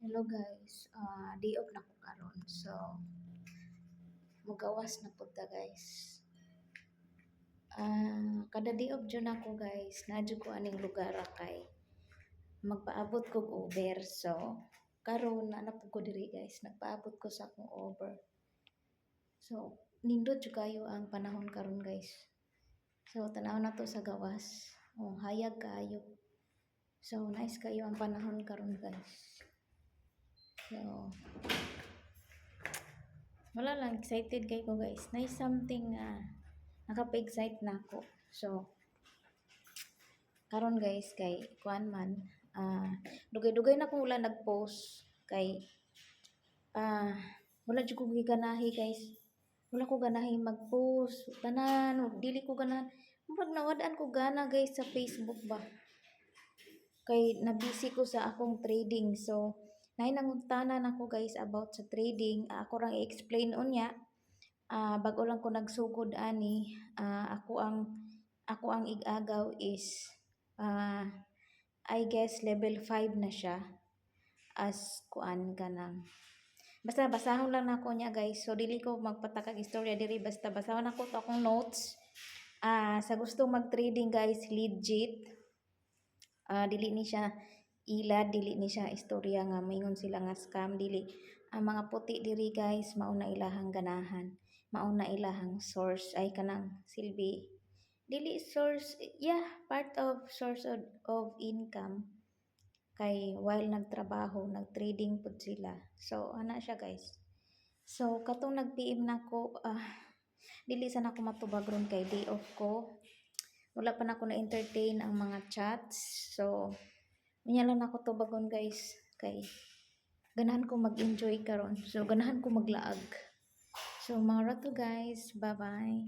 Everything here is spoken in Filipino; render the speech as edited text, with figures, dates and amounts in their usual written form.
Hello guys, day off na ko karon. So, mugawas na pud ta guys. Kada day off jud ako guys, nadyo ko aning lugar kay magpaabot kog Uber. So, karon na pud ko diri guys, nagpaabot ko sa akong Uber. So, nindot jud kayo ang panahon karon guys. So, tanaw na to sa gawas. Oh, hayag kayo. So, nice kayo ang panahon karon guys. So, wala lang, excited kayo ko guys. Nice something nakapa-excite na ako. So, karon guys, kay kuan man, dugay-dugay na kung wala nag-post. Kay, wala dyan ko ganahi guys. Wala ko ganahi mag-post. Tanan, dili ko ganahan. Murag nawadaan ko gana guys sa Facebook ba. Kay nabisi ko sa akong trading. So, nanguntanan ako guys about sa trading. Ako rang i-explain unya. Bago lang ko nagsugod ani, ako ang igagaw is I guess level 5 na siya as kuan kanang. Basta basahon lang nako niya guys. So dili ko magpatakag istorya diri, basta basahon ako to akong notes. Sa gustong mag-trading guys, legit. Dili ni siya ilad, dili ni siya istorya nga maingon sila nga scam, dili. Ang mga puti diri guys, mao na ilahang ganahan, mao na ilahang source ay kanang silbi. Dili source, part of source of income. Kay while nagtrabaho, nagtrading pud sila. So ana siya guys. So katong nag-PM nako, dili sa nako matubag ron kay day off ko. Wala pa na ako na-entertain ang mga chats. So, niya lang ako tubagon guys. Kay, ganahan ko mag-enjoy karon. So, ganahan ko maglaag. So, maura to guys. Bye-bye.